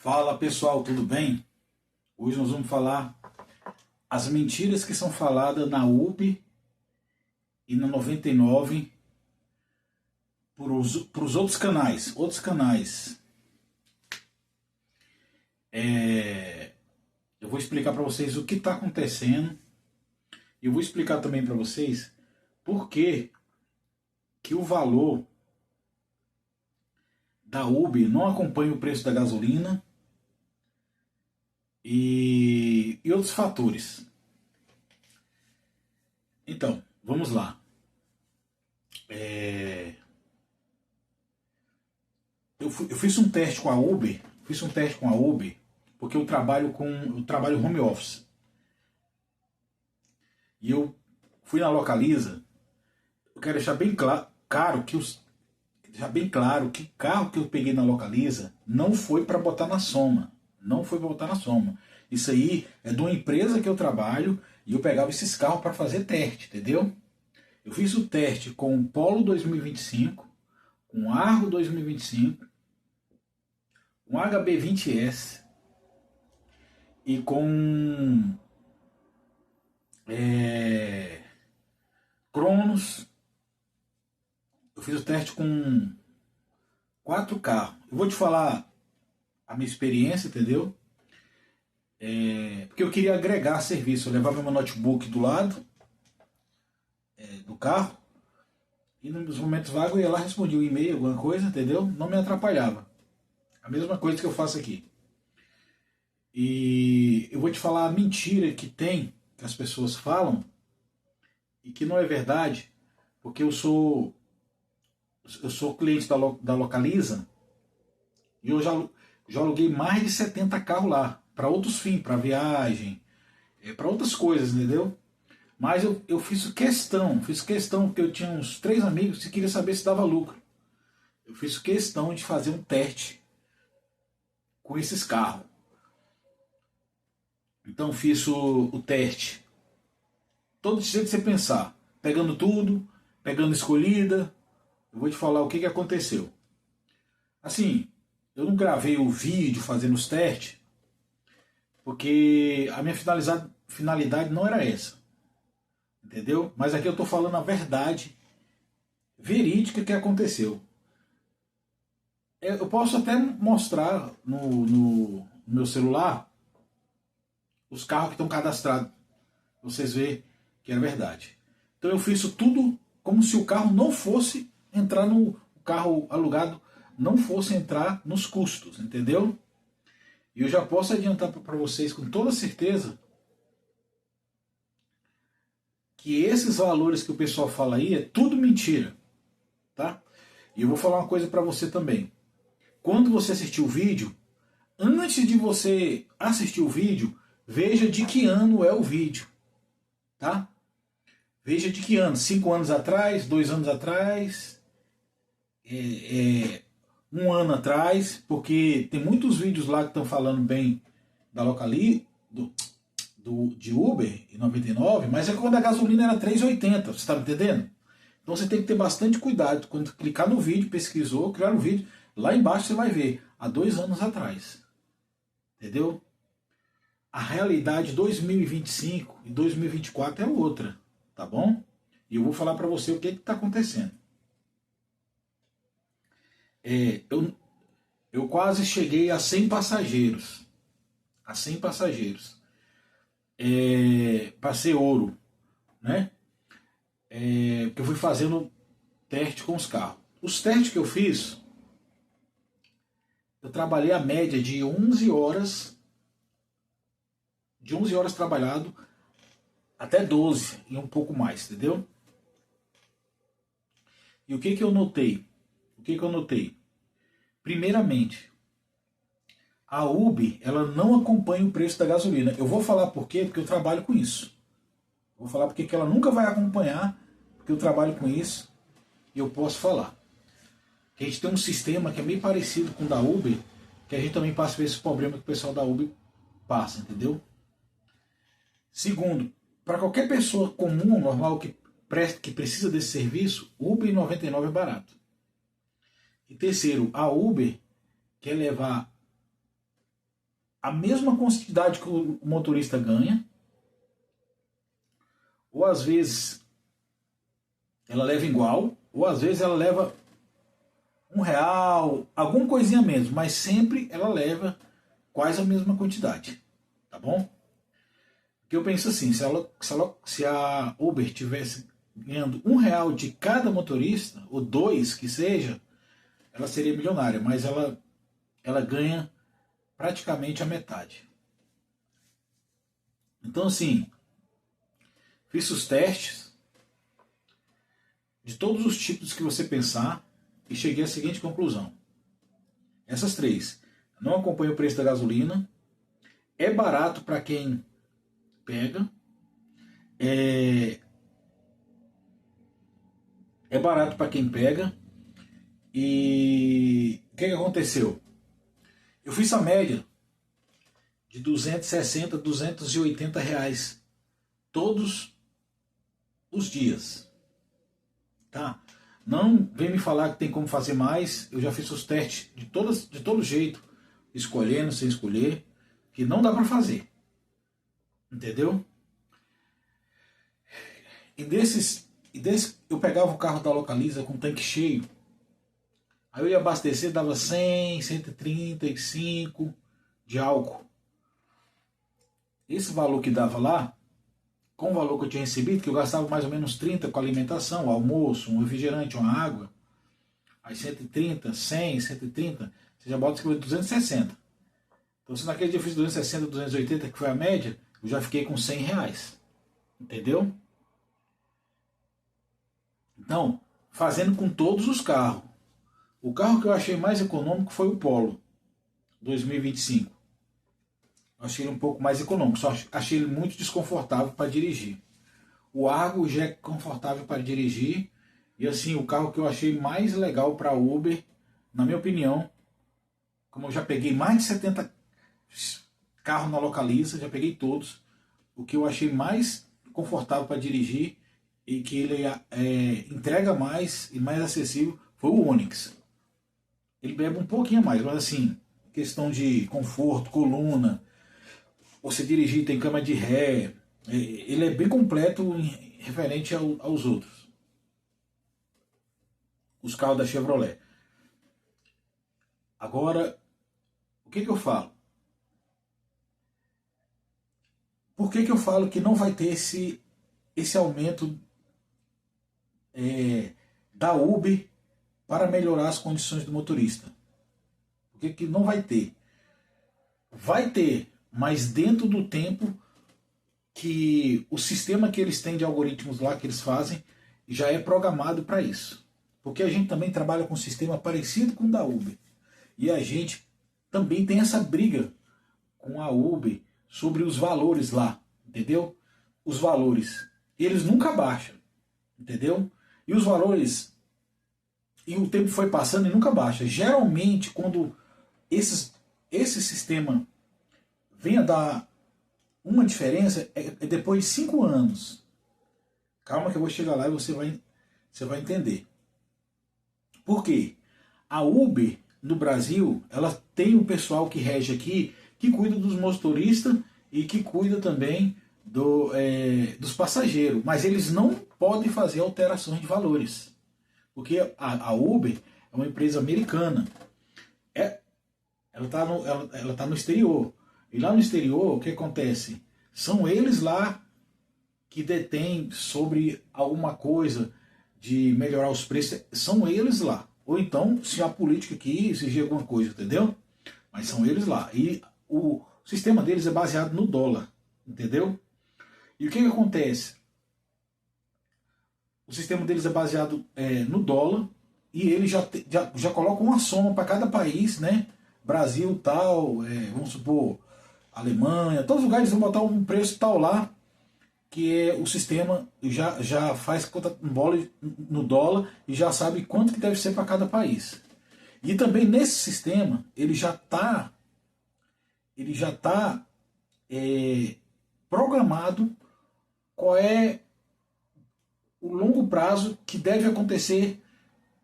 Fala pessoal, tudo bem? Hoje nós vamos falar as mentiras que são faladas na UB e na 99 para os outros canais. Eu vou explicar para vocês o que está acontecendo. E eu vou explicar também para vocês por que o valor da UB não acompanha o preço da gasolina e outros fatores. Então, vamos lá. Eu fiz um teste com a Uber, porque eu trabalho home office. E eu fui na Localiza. Eu quero deixar bem claro que o carro que eu peguei na Localiza não foi para botar na soma. Não foi para botar na soma. Isso aí é de uma empresa que eu trabalho e eu pegava esses carros para fazer teste, entendeu? Eu fiz o teste com o Polo 2025, com o Argo 2025, com o HB20S e com Cronos. Eu fiz o teste com 4 carros. Eu vou te falar a minha experiência, entendeu? Porque eu queria agregar serviço. Eu levava meu notebook do lado do carro e nos momentos vagos eu ia lá, respondia um e-mail, alguma coisa, entendeu? Não me atrapalhava. A mesma coisa que eu faço aqui. E eu vou te falar a mentira que as pessoas falam e que não é verdade, porque eu sou cliente da Localiza e eu já aluguei mais de 70 carros lá, para outros fins, para viagem, para outras coisas, entendeu? Mas eu fiz questão, porque eu tinha uns 3 amigos que queriam saber se dava lucro. Eu fiz questão de fazer um teste com esses carros. Então fiz o teste. Todo jeito que você pensar, pegando tudo, pegando escolhida. Eu vou te falar o que aconteceu. Assim, eu não gravei o vídeo fazendo os testes, porque a minha finalidade não era essa. Entendeu? Mas aqui eu estou falando a verdade verídica que aconteceu. Eu posso até mostrar no meu celular os carros que estão cadastrados. Vocês verem que é verdade. Então eu fiz isso tudo como se o carro não fosse entrar no carro alugado, não fosse entrar nos custos, entendeu? E eu já posso adiantar para vocês com toda certeza que esses valores que o pessoal fala aí é tudo mentira, tá? E eu vou falar uma coisa para você também. Quando você assistir o vídeo, antes de você assistir o vídeo, veja de que ano é o vídeo, tá? Veja de que ano, 5 anos atrás, 2 anos atrás, 1 ano atrás, porque tem muitos vídeos lá que estão falando bem da Localiza, de Uber e 99, mas é quando a gasolina era 3,80, você está me entendendo? Então você tem que ter bastante cuidado. Quando clicar no vídeo, pesquisou, criar um vídeo, lá embaixo você vai ver, há 2 anos atrás. Entendeu? A realidade 2025 e 2024 é outra, tá bom? E eu vou falar para você o que está acontecendo. Eu quase cheguei a 100 passageiros. A 100 passageiros. Passei ouro, né? Porque eu fui fazendo teste com os carros. Os testes que eu fiz, eu trabalhei a média de 11 horas, trabalhado até 12 e um pouco mais, entendeu? E o que eu notei? Primeiramente, a UB, ela não acompanha o preço da gasolina. Eu vou falar por quê, porque eu trabalho com isso. Vou falar porque que ela nunca vai acompanhar, porque eu trabalho com isso e eu posso falar. Que a gente tem um sistema que é meio parecido com o da Uber, que a gente também passa por esse problema que o pessoal da Uber passa, entendeu? Segundo, para qualquer pessoa comum, normal, que precisa desse serviço, Uber e 99 é barato. E terceiro, a Uber quer levar a mesma quantidade que o motorista ganha, ou às vezes ela leva igual, ou às vezes ela leva R$ 1, alguma coisinha menos, mas sempre ela leva quase a mesma quantidade, tá bom? Porque eu penso assim, se a Uber tivesse ganhando R$ 1 de cada motorista, ou dois que seja, ela seria milionária, mas ela ganha praticamente a metade. Então assim, fiz os testes de todos os tipos que você pensar e cheguei à seguinte conclusão. Essas três. Não acompanha o preço da gasolina, é barato para quem pega, é barato para quem pega. E o que aconteceu? Eu fiz a média de 260, 280 reais todos os dias, tá? Não vem me falar que tem como fazer mais. Eu já fiz os testes de todo jeito, escolhendo, sem escolher, que não dá para fazer, entendeu? E desses eu pegava o carro da Localiza com tanque cheio, aí eu ia abastecer, dava 100, 135 de álcool. Esse valor que dava lá, com o valor que eu tinha recebido, que eu gastava mais ou menos 30 com alimentação, almoço, um refrigerante, uma água, aí 130, 100, 130, você já bota 260. Então se naquele dia eu fiz 260, 280, que foi a média, eu já fiquei com R$ 100, entendeu? Então, fazendo com todos os carros. O carro que eu achei mais econômico foi o Polo 2025. Eu achei ele um pouco mais econômico, só achei ele muito desconfortável para dirigir. O Argo já é confortável para dirigir. E assim, o carro que eu achei mais legal para Uber, na minha opinião, como eu já peguei mais de 70 carros na Localiza, já peguei todos, o que eu achei mais confortável para dirigir e que ele entrega mais e mais acessível foi o Onix. Ele bebe um pouquinho mais, mas assim, questão de conforto, coluna, você dirigir, tem cama de ré, ele é bem completo referente aos outros, os carros da Chevrolet. Agora, o que eu falo? Por que eu falo que não vai ter esse aumento da Uber para melhorar as condições do motorista? Por que não vai ter? Vai ter, mas dentro do tempo que o sistema que eles têm de algoritmos lá que eles fazem já é programado para isso. Porque a gente também trabalha com um sistema parecido com o da Uber. E a gente também tem essa briga com a Uber sobre os valores lá, entendeu? Os valores, eles nunca baixam, entendeu? E os valores, e o tempo foi passando e nunca baixa. Geralmente, quando esse sistema vem a dar uma diferença, é depois de 5 anos. Calma que eu vou chegar lá e você vai entender. Por quê? A Uber, no Brasil, ela tem o pessoal que rege aqui, que cuida dos motoristas e que cuida também dos passageiros. Mas eles não podem fazer alterações de valores. Porque a Uber é uma empresa americana. Ela está no exterior. E lá no exterior, o que acontece? São eles lá que detêm sobre alguma coisa de melhorar os preços. São eles lá. Ou então, se a política aqui exigir alguma coisa, entendeu? Mas são eles lá. E o sistema deles é baseado no dólar, entendeu? E o que acontece? O sistema deles é baseado no dólar e eles já colocam uma soma para cada país, né? Brasil tal, vamos supor, Alemanha, todos os lugares vão botar um preço tal lá, que é o sistema já faz conta no dólar e já sabe quanto que deve ser para cada país. E também nesse sistema ele já está programado qual é o longo prazo que deve acontecer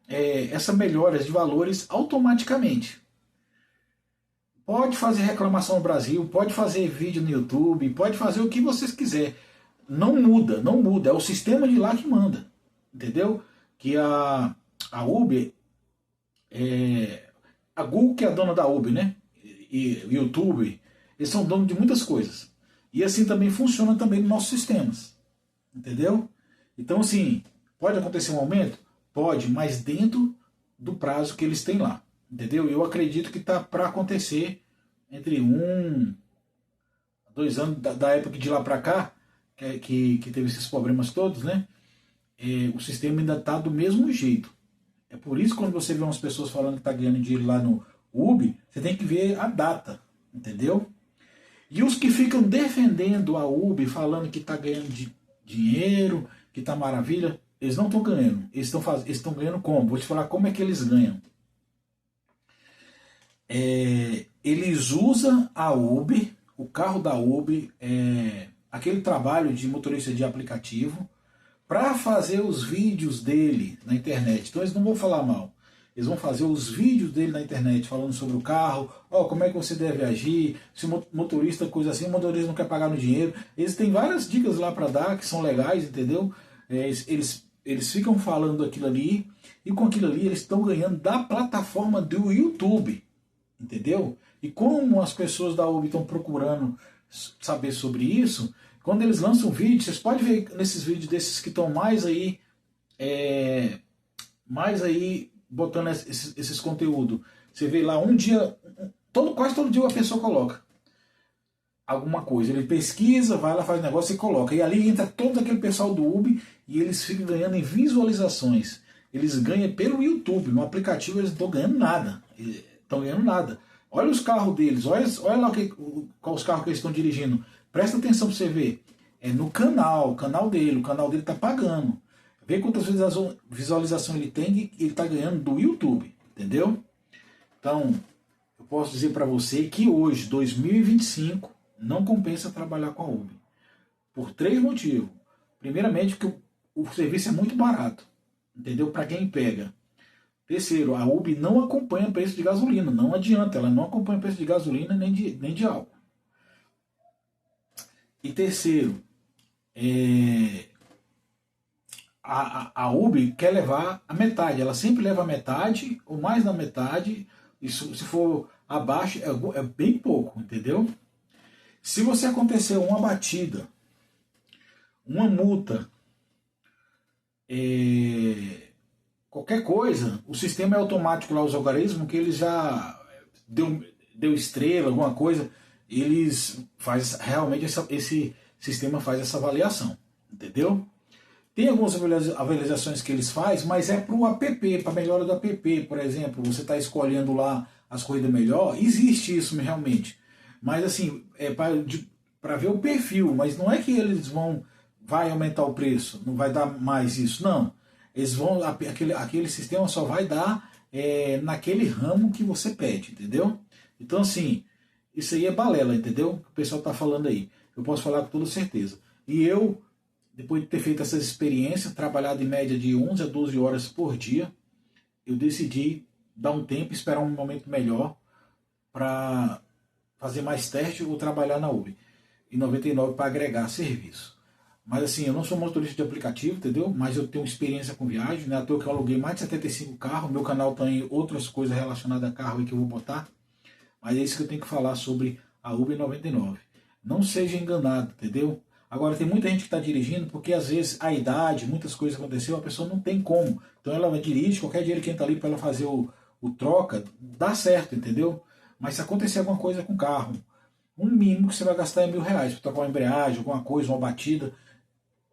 essa melhora de valores automaticamente. Pode fazer reclamação no Brasil, pode fazer vídeo no YouTube, pode fazer o que vocês quiserem. Não muda, não muda. É o sistema de lá que manda. Entendeu? Que a Uber, a Google que é a dona da Uber, né? E o YouTube, eles são donos de muitas coisas. E assim também funciona também nos nossos sistemas. Entendeu? Então, assim, pode acontecer um aumento? Pode, mas dentro do prazo que eles têm lá. Entendeu? Eu acredito que está para acontecer entre 2 anos, da época de lá para cá, que teve esses problemas todos, né? O sistema ainda está do mesmo jeito. É por isso que quando você vê umas pessoas falando que está ganhando dinheiro lá no Uber, você tem que ver a data, entendeu? E os que ficam defendendo a Uber, falando que está ganhando dinheiro, que está maravilha, eles não estão ganhando. Eles estão ganhando como? Vou te falar como é que eles ganham. Eles usam a Uber, o carro da Uber, aquele trabalho de motorista de aplicativo, para fazer os vídeos dele na internet. Então eles não vão falar mal. Eles vão fazer os vídeos dele na internet, falando sobre o carro, como é que você deve agir, se o motorista, coisa assim, o motorista não quer pagar no dinheiro. Eles têm várias dicas lá para dar, que são legais, entendeu? Eles ficam falando aquilo ali, e com aquilo ali eles estão ganhando da plataforma do YouTube, entendeu? E como as pessoas da Uber estão procurando saber sobre isso, quando eles lançam um vídeo, vocês podem ver nesses vídeos desses que estão mais aí botando esses conteúdos. Você vê lá um dia, quase todo dia a pessoa coloca alguma coisa. Ele pesquisa, vai lá, faz negócio e coloca. E ali entra todo aquele pessoal do Uber e eles ficam ganhando em visualizações. Eles ganham pelo YouTube. No aplicativo eles não estão ganhando nada. Estão ganhando nada. Olha os carros deles, olha lá quais os carros que eles estão dirigindo. Presta atenção para você ver. É no canal, o canal dele está pagando. Vê quantas visualizações ele tem e ele está ganhando do YouTube, entendeu? Então, eu posso dizer para você que hoje, 2025, não compensa trabalhar com a Uber. Por 3 motivos. Primeiramente, porque o serviço é muito barato, entendeu? Para quem pega. Terceiro, a Uber não acompanha o preço de gasolina, não adianta, ela não acompanha o preço de gasolina nem de álcool. E terceiro, a Uber quer levar a metade, ela sempre leva a metade, ou mais da metade, isso, se for abaixo é bem pouco, entendeu? Se você acontecer uma batida, uma multa, qualquer coisa, o sistema é automático lá, os algoritmos, que eles já deu estrela, alguma coisa, eles faz realmente esse sistema faz essa avaliação, entendeu? Tem algumas avaliações que eles fazem, mas é para o app, para a melhora do app, por exemplo, você está escolhendo lá as corridas melhor, existe isso realmente, mas assim, é para ver o perfil, mas não é que eles vai aumentar o preço, não vai dar mais isso, não. Eles vão, aquele sistema só vai dar naquele ramo que você pede, entendeu? Então assim, isso aí é balela, entendeu? O pessoal está falando aí. Eu posso falar com toda certeza. E eu, depois de ter feito essas experiências, trabalhado em média de 11 a 12 horas por dia, eu decidi dar um tempo, esperar um momento melhor para fazer mais teste ou trabalhar na Uber. E 99 para agregar serviço. Mas assim, eu não sou motorista de aplicativo, entendeu? Mas eu tenho experiência com viagem, né? À toa que eu aluguei mais de 75 carros, meu canal tem outras coisas relacionadas a carro aí que eu vou botar. Mas é isso que eu tenho que falar sobre a Uber 99. Não seja enganado, entendeu? Agora, tem muita gente que está dirigindo porque às vezes a idade, muitas coisas aconteceram, a pessoa não tem como. Então ela dirige, qualquer dinheiro que entra ali para ela fazer o troca, dá certo, entendeu? Mas se acontecer alguma coisa com o carro, o mínimo que você vai gastar é R$1.000 para trocar uma embreagem, alguma coisa, uma batida,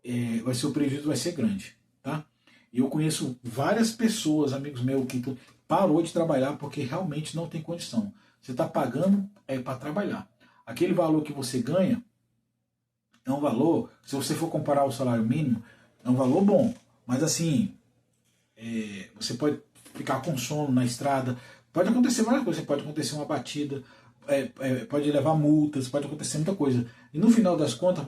o prejuízo vai ser grande, tá? Eu conheço várias pessoas, amigos meus, que parou de trabalhar porque realmente não tem condição. Você está pagando para trabalhar. Aquele valor que você ganha é um valor, se você for comparar o salário mínimo, é um valor bom. Mas assim, você pode ficar com sono na estrada, pode acontecer várias coisas, pode acontecer uma batida, pode levar multas, pode acontecer muita coisa. E no final das contas,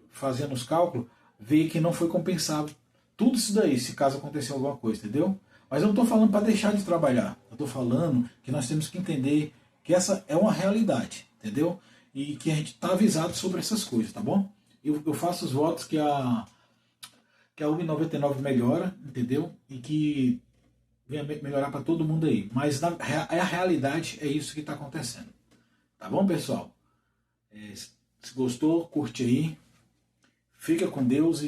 fazendo os cálculos, vê que não foi compensado tudo isso daí, se caso acontecer alguma coisa, entendeu? Mas eu não estou falando para deixar de trabalhar, eu estou falando que nós temos que entender que essa é uma realidade, entendeu? E que a gente está avisado sobre essas coisas, tá bom? Eu faço os votos que a UB99 melhora, entendeu? E que venha melhorar para todo mundo aí. Mas a realidade é isso que está acontecendo. Tá bom, pessoal? Se gostou, curte aí. Fica com Deus e